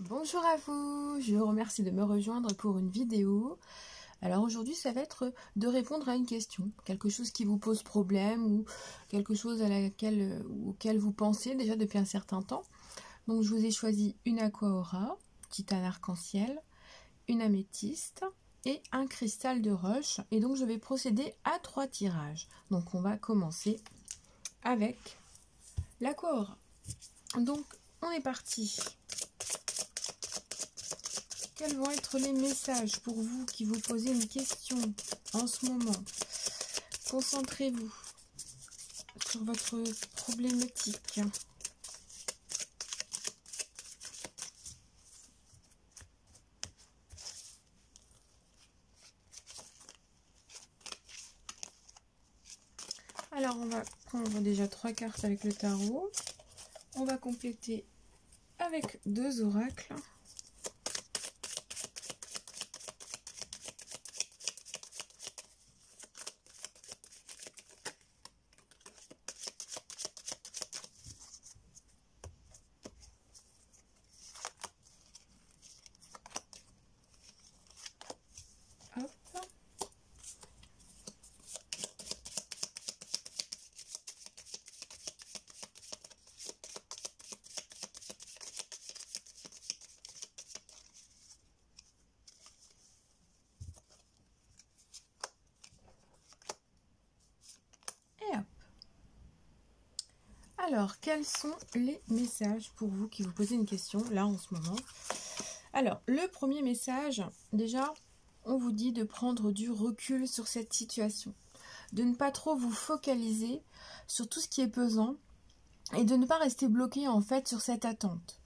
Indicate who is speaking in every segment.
Speaker 1: Bonjour à vous, je vous remercie de me rejoindre pour une vidéo. Alors aujourd'hui ça va être de répondre à une question, quelque chose qui vous pose problème ou quelque chose auquel vous pensez déjà depuis un certain temps. Donc je vous ai choisi une aquaora, titane arc-en-ciel, une améthyste et un cristal de roche. Et donc je vais procéder à 3 tirages. Donc on va commencer avec l'aquaora. Donc on est parti. Quels vont être les messages pour vous qui vous posez une question en ce moment? Concentrez-vous sur votre problématique. Alors, on va prendre déjà 3 cartes avec le tarot. On va compléter avec 2 oracles. Hop. Et hop. Alors, quels sont les messages pour vous qui vous posez une question là en ce moment? Alors, le premier message, déjà, on vous dit de prendre du recul sur cette situation, de ne pas trop vous focaliser sur tout ce qui est pesant et de ne pas rester bloqué en fait sur cette attente.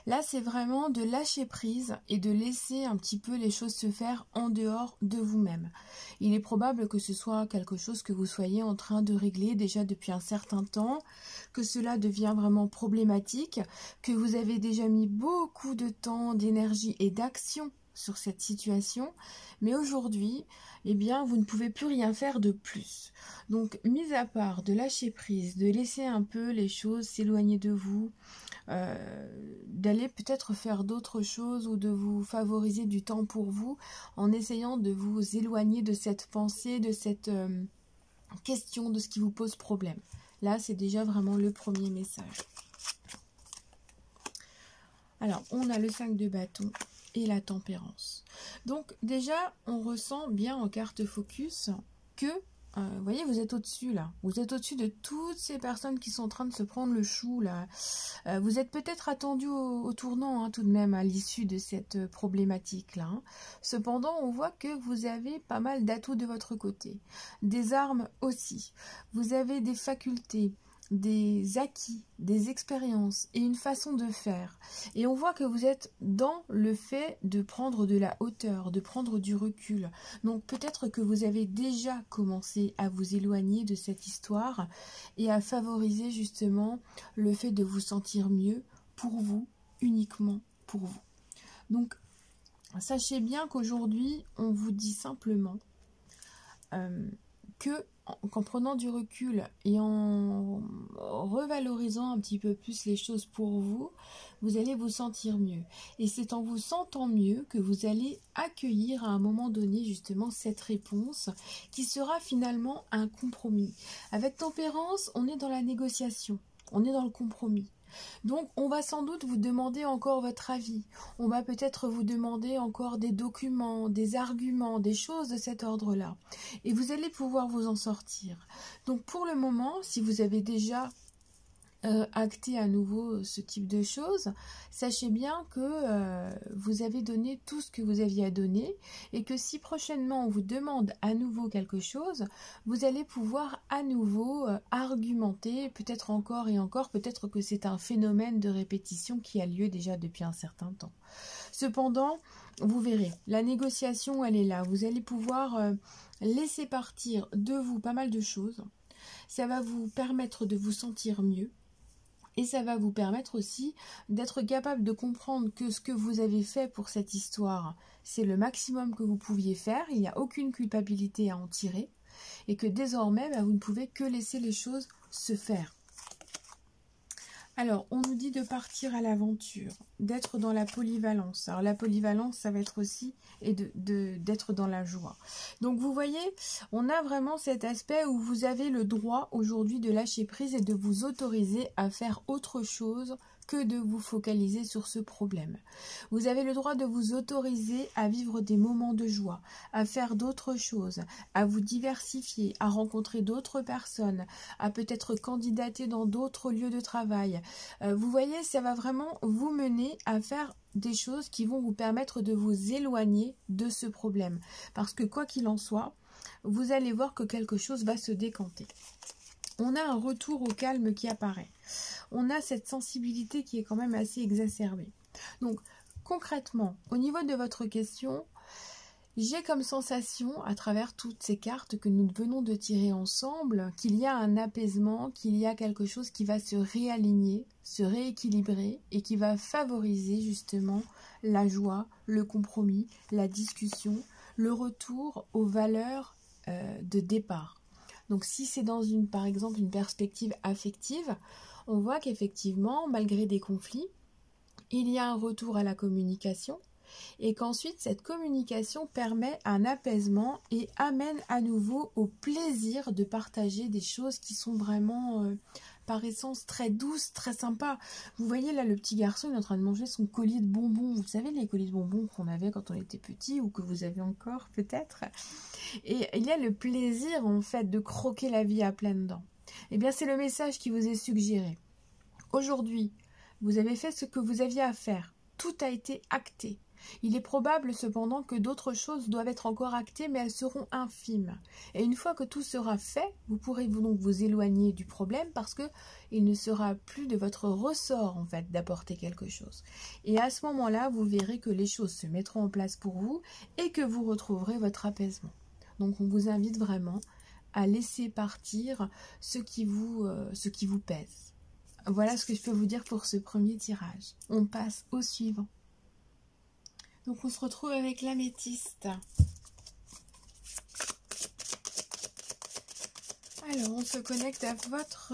Speaker 1: Là, c'est vraiment de lâcher prise et de laisser un petit peu les choses se faire en dehors de vous-même. Il est probable que ce soit quelque chose que vous soyez en train de régler déjà depuis un certain temps, que cela devient vraiment problématique, que vous avez déjà mis beaucoup de temps, d'énergie et d'action sur cette situation, mais aujourd'hui, eh bien, vous ne pouvez plus rien faire de plus. Donc, mis à part de lâcher prise, de laisser un peu les choses s'éloigner de vous, d'aller peut-être faire d'autres choses ou de vous favoriser du temps pour vous en essayant de vous éloigner de cette pensée, de cette question, de ce qui vous pose problème. Là, c'est déjà vraiment le premier message. Alors, on a le 5 de bâton et la tempérance. Donc, déjà, on ressent bien en carte focus que vous voyez, vous êtes au-dessus là. Vous êtes au-dessus de toutes ces personnes qui sont en train de se prendre le chou là. Vous êtes peut-être attendu au tournant hein, tout de même à l'issue de cette problématique là. Hein. Cependant, on voit que vous avez pas mal d'atouts de votre côté. Des armes aussi. Vous avez des facultés, des acquis, des expériences et une façon de faire. Et on voit que vous êtes dans le fait de prendre de la hauteur, de prendre du recul. Donc peut-être que vous avez déjà commencé à vous éloigner de cette histoire et à favoriser justement le fait de vous sentir mieux pour vous, uniquement pour vous. Donc sachez bien qu'aujourd'hui, on vous dit simplement qu'en prenant du recul et en revalorisant un petit peu plus les choses pour vous, vous allez vous sentir mieux. Et c'est en vous sentant mieux que vous allez accueillir à un moment donné justement cette réponse qui sera finalement un compromis. Avec tempérance, on est dans la négociation, on est dans le compromis. Donc, on va sans doute vous demander encore votre avis. On va peut-être vous demander encore des documents, des arguments, des choses de cet ordre-là. Et vous allez pouvoir vous en sortir. Donc, pour le moment, si vous avez déjà acté à nouveau ce type de choses, sachez bien que vous avez donné tout ce que vous aviez à donner et que si prochainement on vous demande à nouveau quelque chose, vous allez pouvoir à nouveau argumenter, peut-être encore et encore, peut-être que c'est un phénomène de répétition qui a lieu déjà depuis un certain temps. Cependant, vous verrez, la négociation elle est là, vous allez pouvoir laisser partir de vous pas mal de choses, ça va vous permettre de vous sentir mieux. Et ça va vous permettre aussi d'être capable de comprendre que ce que vous avez fait pour cette histoire, c'est le maximum que vous pouviez faire. Il n'y a aucune culpabilité à en tirer. Et que désormais, vous ne pouvez que laisser les choses se faire. Alors, on nous dit de partir à l'aventure, d'être dans la polyvalence. Alors, la polyvalence, ça va être aussi d'être dans la joie. Donc, vous voyez, on a vraiment cet aspect où vous avez le droit aujourd'hui de lâcher prise et de vous autoriser à faire autre chose que de vous focaliser sur ce problème. Vous avez le droit de vous autoriser à vivre des moments de joie, à faire d'autres choses, à vous diversifier, à rencontrer d'autres personnes, à peut-être candidater dans d'autres lieux de travail. Vous voyez, ça va vraiment vous mener à faire des choses qui vont vous permettre de vous éloigner de ce problème. Parce que quoi qu'il en soit, vous allez voir que quelque chose va se décanter. On a un retour au calme qui apparaît. On a cette sensibilité qui est quand même assez exacerbée. Donc, concrètement, au niveau de votre question, j'ai comme sensation, à travers toutes ces cartes que nous venons de tirer ensemble, qu'il y a un apaisement, qu'il y a quelque chose qui va se réaligner, se rééquilibrer et qui va favoriser justement la joie, le compromis, la discussion, le retour aux valeurs de départ. Donc si c'est dans par exemple une perspective affective, on voit qu'effectivement, malgré des conflits, il y a un retour à la communication et qu'ensuite cette communication permet un apaisement et amène à nouveau au plaisir de partager des choses qui sont vraiment par essence très douces, très sympas. Vous voyez là le petit garçon il est en train de manger son collier de bonbons. Vous savez les colliers de bonbons qu'on avait quand on était petit ou que vous avez encore peut-être. Et il y a le plaisir en fait de croquer la vie à pleines dents. Eh bien c'est le message qui vous est suggéré. Aujourd'hui, vous avez fait ce que vous aviez à faire. Tout a été acté. Il est probable cependant que d'autres choses doivent être encore actées, mais elles seront infimes. Et une fois que tout sera fait, vous pourrez donc vous éloigner du problème parce que il ne sera plus de votre ressort en fait d'apporter quelque chose. Et à ce moment-là, vous verrez que les choses se mettront en place pour vous et que vous retrouverez votre apaisement. Donc on vous invite vraiment à laisser partir ce qui vous pèse. Voilà ce que je peux vous dire pour ce premier tirage. On passe au suivant. Donc on se retrouve avec l'améthyste. Alors on se connecte à votre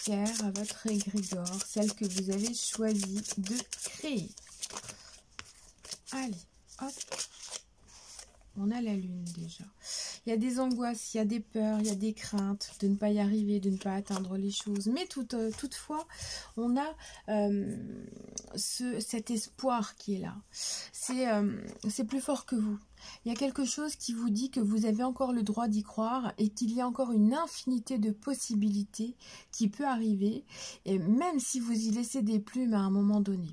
Speaker 1: pierre, à votre égrégore, celle que vous avez choisi de créer. Allez, hop. On a la lune déjà. Il y a des angoisses, il y a des peurs, il y a des craintes de ne pas y arriver, de ne pas atteindre les choses. Mais toutefois, on a cet espoir qui est là. C'est plus fort que vous. Il y a quelque chose qui vous dit que vous avez encore le droit d'y croire et qu'il y a encore une infinité de possibilités qui peut arriver, et même si vous y laissez des plumes à un moment donné.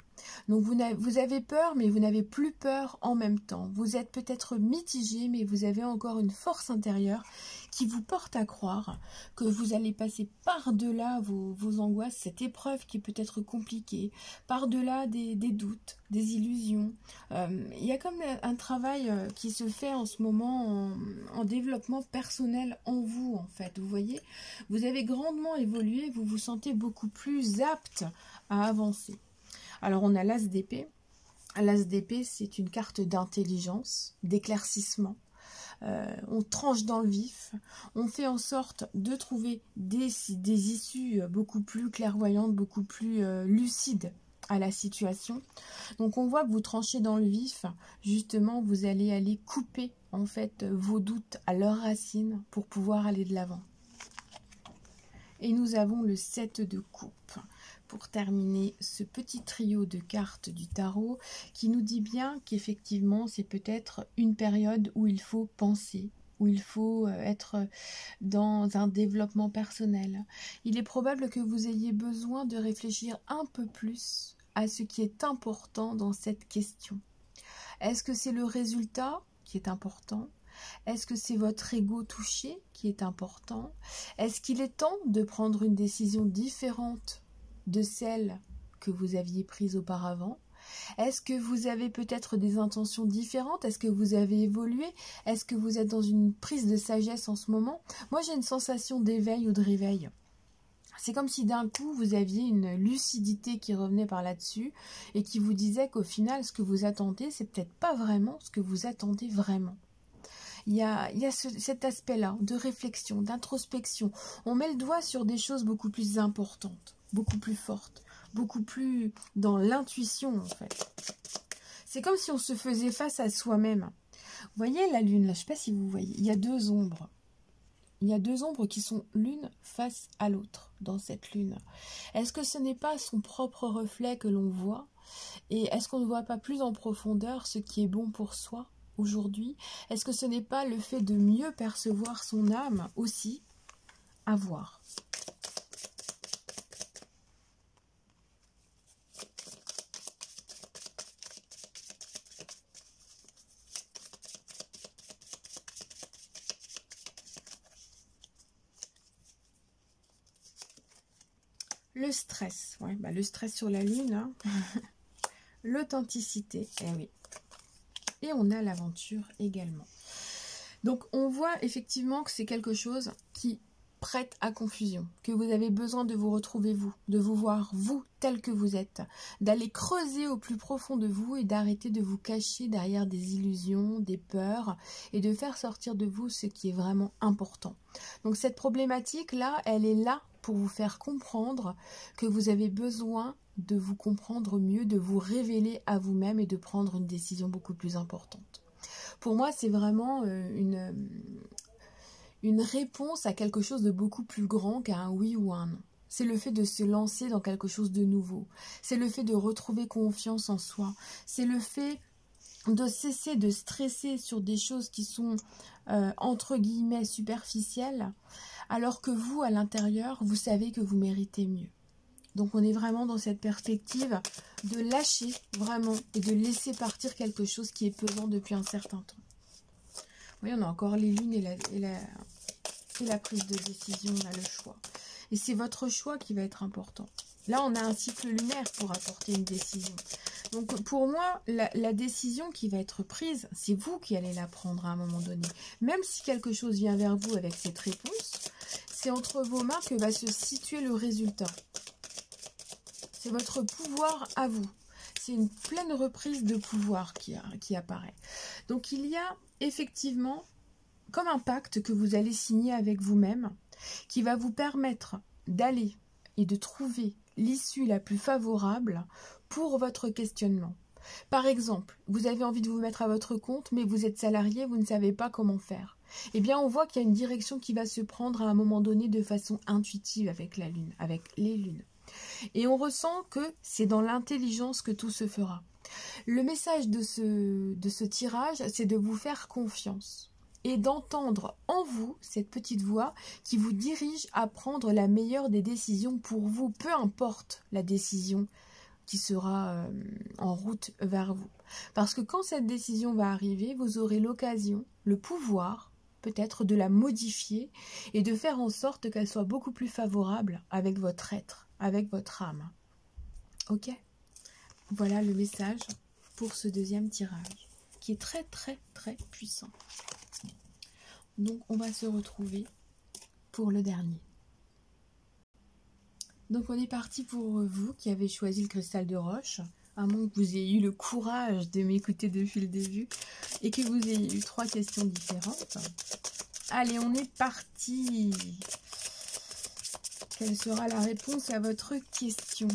Speaker 1: Donc vous avez peur, mais vous n'avez plus peur en même temps. Vous êtes peut-être mitigé, mais vous avez encore une force intérieure qui vous porte à croire que vous allez passer par-delà vos angoisses, cette épreuve qui peut être compliquée, par-delà des doutes, des illusions. Il y a comme un travail qui se fait en ce moment en développement personnel en vous, en fait. Vous voyez, vous avez grandement évolué, vous vous sentez beaucoup plus apte à avancer. Alors on a l'as d'épée. L'as d'épée, c'est une carte d'intelligence, d'éclaircissement. On tranche dans le vif, on fait en sorte de trouver des issues beaucoup plus clairvoyantes, beaucoup plus lucides à la situation. Donc on voit que vous tranchez dans le vif, justement vous allez aller couper en fait vos doutes à leurs racines pour pouvoir aller de l'avant. Et nous avons le 7 de coupe pour terminer ce petit trio de cartes du tarot qui nous dit bien qu'effectivement c'est peut-être une période où il faut penser, où il faut être dans un développement personnel. Il est probable que vous ayez besoin de réfléchir un peu plus à ce qui est important dans cette question. Est-ce que c'est le résultat qui est important ? Est-ce que c'est votre ego touché qui est important? Est-ce qu'il est temps de prendre une décision différente de celle que vous aviez prise auparavant? Est-ce que vous avez peut-être des intentions différentes? Est-ce que vous avez évolué? Est-ce que vous êtes dans une prise de sagesse en ce moment? Moi, j'ai une sensation d'éveil ou de réveil. C'est comme si d'un coup, vous aviez une lucidité qui revenait par là-dessus et qui vous disait qu'au final, ce que vous attendez, c'est peut-être pas vraiment ce que vous attendez vraiment. Il y a cet aspect-là de réflexion, d'introspection. On met le doigt sur des choses beaucoup plus importantes. beaucoup plus forte, beaucoup plus dans l'intuition en fait. C'est comme si on se faisait face à soi-même. Vous voyez la lune là, je ne sais pas si vous voyez, il y a deux ombres. Il y a deux ombres qui sont l'une face à l'autre dans cette lune. Est-ce que ce n'est pas son propre reflet que l'on voit? Et est-ce qu'on ne voit pas plus en profondeur ce qui est bon pour soi aujourd'hui? Est-ce que ce n'est pas le fait de mieux percevoir son âme aussi à voir? Le stress, ouais, le stress sur la lune, hein. L'authenticité, eh oui. Et on a l'aventure également. Donc on voit effectivement que c'est quelque chose qui prête à confusion, que vous avez besoin de vous retrouver vous, de vous voir vous tel que vous êtes, d'aller creuser au plus profond de vous et d'arrêter de vous cacher derrière des illusions, des peurs et de faire sortir de vous ce qui est vraiment important. Donc cette problématique-là, elle est là pour vous faire comprendre que vous avez besoin de vous comprendre mieux, de vous révéler à vous-même et de prendre une décision beaucoup plus importante. Pour moi, c'est vraiment une réponse à quelque chose de beaucoup plus grand qu'à un oui ou un non. C'est le fait de se lancer dans quelque chose de nouveau. C'est le fait de retrouver confiance en soi. C'est le fait de cesser de stresser sur des choses qui sont entre guillemets superficielles, alors que vous, à l'intérieur, vous savez que vous méritez mieux. Donc on est vraiment dans cette perspective de lâcher vraiment et de laisser partir quelque chose qui est pesant depuis un certain temps. Oui, on a encore les lunes et la prise de décision, on a le choix. Et c'est votre choix qui va être important. Là, on a un cycle lunaire pour apporter une décision. Donc pour moi, la décision qui va être prise, c'est vous qui allez la prendre à un moment donné. Même si quelque chose vient vers vous avec cette réponse, c'est entre vos mains que va se situer le résultat. C'est votre pouvoir à vous. C'est une pleine reprise de pouvoir qui apparaît. Donc il y a effectivement comme un pacte que vous allez signer avec vous-même qui va vous permettre d'aller et de trouver l'issue la plus favorable pour votre questionnement. Par exemple, vous avez envie de vous mettre à votre compte, mais vous êtes salarié, vous ne savez pas comment faire. Eh bien, on voit qu'il y a une direction qui va se prendre à un moment donné de façon intuitive avec la lune, avec les lunes. Et on ressent que c'est dans l'intelligence que tout se fera. Le message de ce tirage, c'est de vous faire confiance et d'entendre en vous cette petite voix qui vous dirige à prendre la meilleure des décisions pour vous, peu importe la décision qui sera en route vers vous. Parce que quand cette décision va arriver, vous aurez l'occasion, le pouvoir peut-être de la modifier et de faire en sorte qu'elle soit beaucoup plus favorable avec votre être, avec votre âme. Ok? Voilà le message pour ce deuxième tirage, qui est très très très puissant. Donc on va se retrouver pour le dernier. Donc on est parti pour vous qui avez choisi le cristal de roche, à moins que vous ayez eu le courage de m'écouter depuis le début et que vous ayez eu 3 questions différentes. Allez, on est parti. Quelle sera la réponse à votre question ?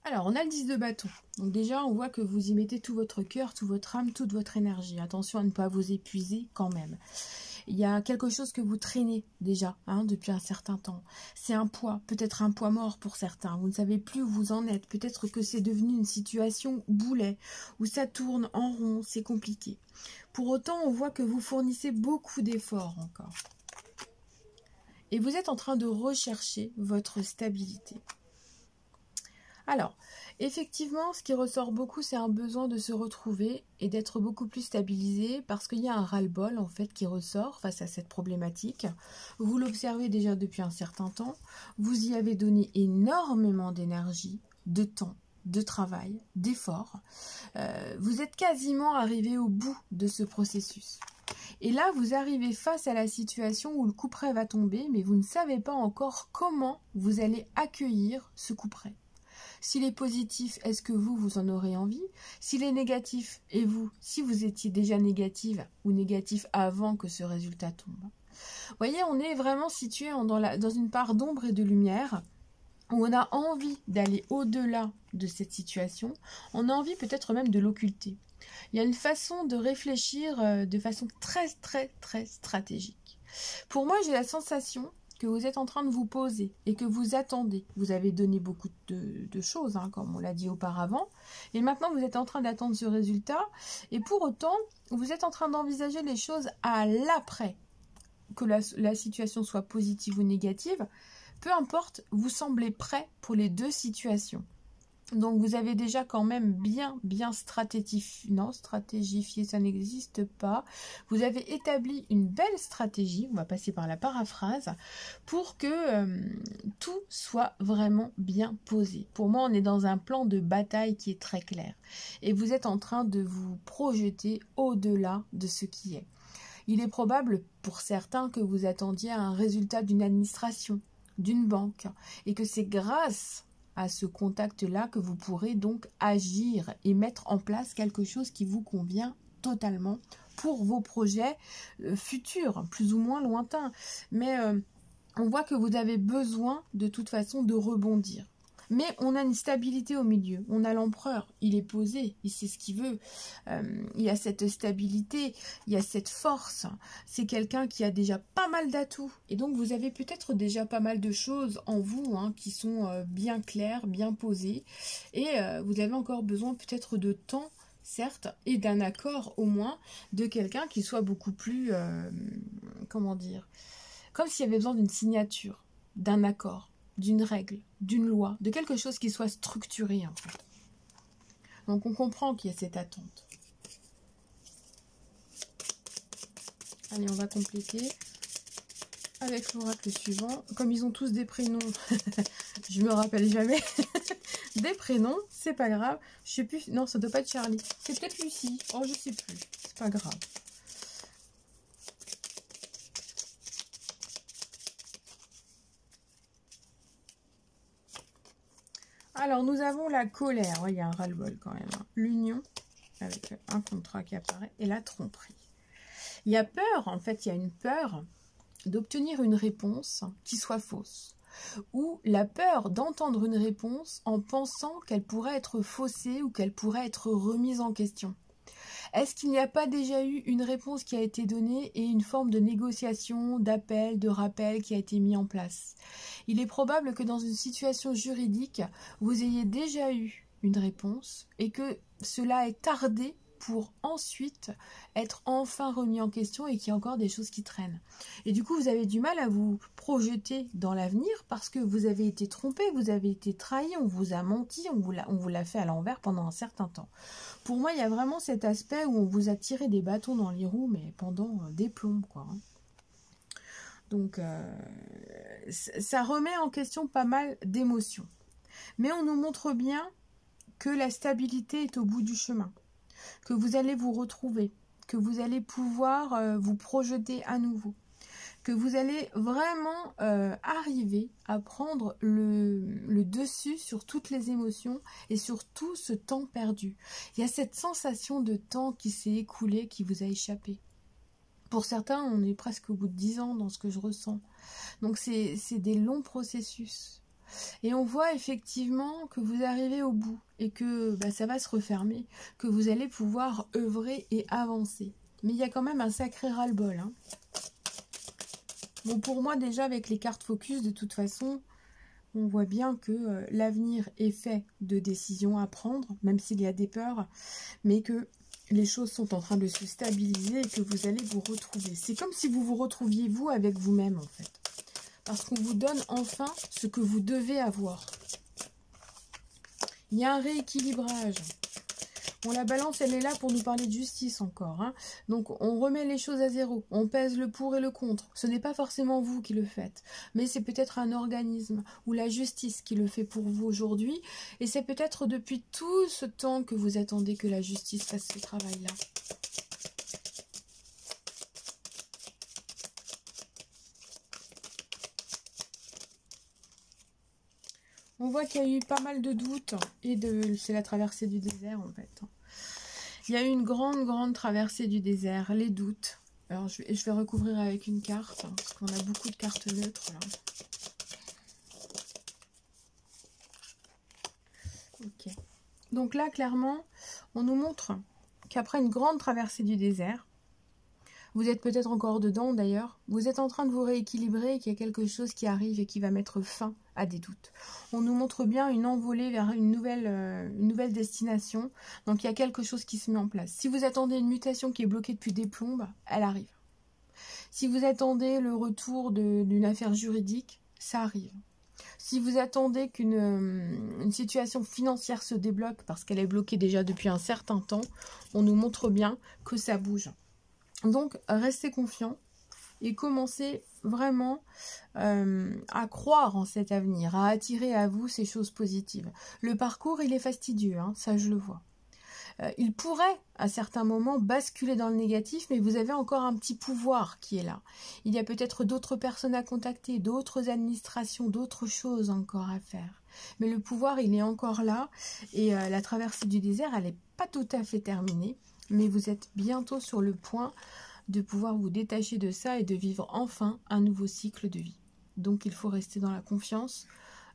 Speaker 1: Alors, on a le 10 de bâton. Donc déjà, on voit que vous y mettez tout votre cœur, toute votre âme, toute votre énergie. Attention à ne pas vous épuiser quand même. Il y a quelque chose que vous traînez déjà depuis un certain temps. C'est un poids, peut-être un poids mort pour certains. Vous ne savez plus où vous en êtes. Peut-être que c'est devenu une situation boulet, où ça tourne en rond, c'est compliqué. Pour autant, on voit que vous fournissez beaucoup d'efforts encore. Et vous êtes en train de rechercher votre stabilité. Alors, effectivement, ce qui ressort beaucoup, c'est un besoin de se retrouver et d'être beaucoup plus stabilisé parce qu'il y a un ras-le-bol en fait qui ressort face à cette problématique. Vous l'observez déjà depuis un certain temps. Vous y avez donné énormément d'énergie, de temps, de travail, d'efforts. Vous êtes quasiment arrivé au bout de ce processus. Et là, vous arrivez face à la situation où le couperet va tomber, mais vous ne savez pas encore comment vous allez accueillir ce couperet. S'il est positif, est-ce que vous en aurez envie? S'il est négatif, et vous, si vous étiez déjà négative ou négatif avant que ce résultat tombe. Vous voyez, on est vraiment situé dans une part d'ombre et de lumière, où on a envie d'aller au-delà de cette situation, on a envie peut-être même de l'occulter. Il y a une façon de réfléchir de façon très stratégique. Pour moi, j'ai la sensation que vous êtes en train de vous poser et que vous attendez. Vous avez donné beaucoup de choses, hein, comme on l'a dit auparavant, et maintenant vous êtes en train d'attendre ce résultat, et pour autant, vous êtes en train d'envisager les choses à l'après, que la situation soit positive ou négative, peu importe, vous semblez prêt pour les deux situations. Donc vous avez déjà quand même bien stratégifié, ça n'existe pas. Vous avez établi une belle stratégie, on va passer par la paraphrase, pour que tout soit vraiment bien posé. Pour moi, on est dans un plan de bataille qui est très clair. Et vous êtes en train de vous projeter au-delà de ce qui est. Il est probable pour certains que vous attendiez un résultat d'une administration, d'une banque, et que c'est grâce à ce contact-là que vous pourrez donc agir et mettre en place quelque chose qui vous convient totalement pour vos projets futurs, plus ou moins lointains. Mais on voit que vous avez besoin de toute façon de rebondir. Mais on a une stabilité au milieu. On a l'empereur, il est posé, il sait ce qu'il veut. Il y a cette stabilité, il y a cette force. C'est quelqu'un qui a déjà pas mal d'atouts. Et donc vous avez peut-être déjà pas mal de choses en vous hein, qui sont bien claires, bien posées. Et vous avez encore besoin peut-être de temps, certes, et d'un accord au moins, de quelqu'un qui soit beaucoup plus, comment dire, comme s'il y avait besoin d'une signature, d'un accord, d'une règle, d'une loi, de quelque chose qui soit structuré en fait. Donc on comprend qu'il y a cette attente. Allez, on va compléter avec l'oracle suivant. Comme ils ont tous des prénoms, je me rappelle jamais. Des prénoms, c'est pas grave. Je sais plus, non, ça doit pas être Charlie. C'est peut-être Lucie. Oh, je sais plus. C'est pas grave. Alors, nous avons la colère. Ouais, il y a un ras-le-bol quand même. Hein. L'union, avec un contrat qui apparaît, et la tromperie. Il y a peur, en fait, il y a une peur d'obtenir une réponse qui soit fausse. Ou la peur d'entendre une réponse en pensant qu'elle pourrait être faussée ou qu'elle pourrait être remise en question. Est-ce qu'il n'y a pas déjà eu une réponse qui a été donnée et une forme de négociation, d'appel, de rappel qui a été mis en place? Il est probable que dans une situation juridique, vous ayez déjà eu une réponse et que cela ait tardé pour ensuite être enfin remis en question et qu'il y a encore des choses qui traînent. Et du coup, vous avez du mal à vous projeter dans l'avenir parce que vous avez été trompé, vous avez été trahi, on vous a menti, on vous l'a fait à l'envers pendant un certain temps. Pour moi, il y a vraiment cet aspect où on vous a tiré des bâtons dans les roues, mais pendant des plombs, quoi. Donc, ça remet en question pas mal d'émotions. Mais on nous montre bien que la stabilité est au bout du chemin, que vous allez vous retrouver, que vous allez pouvoir vous projeter à nouveau, que vous allez vraiment arriver à prendre le dessus sur toutes les émotions et sur tout ce temps perdu. Il y a cette sensation de temps qui s'est écoulé, qui vous a échappé. Pour certains, on est presque au bout de 10 ans dans ce que je ressens. Donc c'est des longs processus. Et on voit effectivement que vous arrivez au bout et que ça va se refermer, que vous allez pouvoir œuvrer et avancer. Mais il y a quand même un sacré ras-le-bol. Hein. Bon, pour moi, déjà, avec les cartes focus, de toute façon, on voit bien que l'avenir est fait de décisions à prendre, même s'il y a des peurs, mais que les choses sont en train de se stabiliser et que vous allez vous retrouver. C'est comme si vous vous retrouviez vous avec vous-même, en fait. Parce qu'on vous donne enfin ce que vous devez avoir. Il y a un rééquilibrage. Bon, la balance, elle est là pour nous parler de justice encore. Hein. Donc, on remet les choses à zéro. On pèse le pour et le contre. Ce n'est pas forcément vous qui le faites. Mais c'est peut-être un organisme ou la justice qui le fait pour vous aujourd'hui. Et c'est peut-être depuis tout ce temps que vous attendez que la justice fasse ce travail-là. On voit qu'il y a eu pas mal de doutes et c'est la traversée du désert en fait. Il y a eu une grande traversée du désert, les doutes. Alors je vais recouvrir avec une carte, hein, parce qu'on a beaucoup de cartes neutres là. Ok. Donc là, clairement, on nous montre qu'après une grande traversée du désert, vous êtes peut-être encore dedans d'ailleurs, vous êtes en train de vous rééquilibrer et qu'il y a quelque chose qui arrive et qui va mettre fin à des doutes. On nous montre bien une envolée vers une nouvelle destination, donc il y a quelque chose qui se met en place. Si vous attendez une mutation qui est bloquée depuis des plombes, elle arrive. Si vous attendez le retour d'une affaire juridique, ça arrive. Si vous attendez qu'une situation financière se débloque parce qu'elle est bloquée déjà depuis un certain temps, on nous montre bien que ça bouge. Donc, restez confiants et commencez vraiment à croire en cet avenir, à attirer à vous ces choses positives. Le parcours, il est fastidieux, hein, ça je le vois. Il pourrait, à certains moments, basculer dans le négatif, mais vous avez encore un petit pouvoir qui est là. Il y a peut-être d'autres personnes à contacter, d'autres administrations, d'autres choses encore à faire. Mais le pouvoir, il est encore là, et la traversée du désert, elle n'est pas tout à fait terminée, mais vous êtes bientôt sur le point de pouvoir vous détacher de ça et de vivre enfin un nouveau cycle de vie. Donc il faut rester dans la confiance,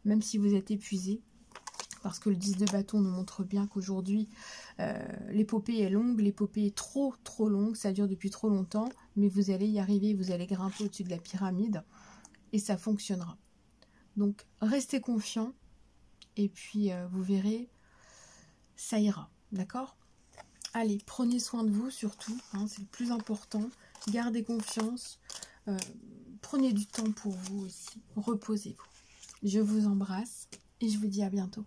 Speaker 1: même si vous êtes épuisé, parce que le 10 de bâton nous montre bien qu'aujourd'hui, l'épopée est longue, l'épopée est trop longue, ça dure depuis trop longtemps, mais vous allez y arriver, vous allez grimper au-dessus de la pyramide, et ça fonctionnera. Donc restez confiants, et puis vous verrez, ça ira, d'accord ? Allez, prenez soin de vous surtout, hein, c'est le plus important, gardez confiance, prenez du temps pour vous aussi, reposez-vous. Je vous embrasse, et je vous dis à bientôt.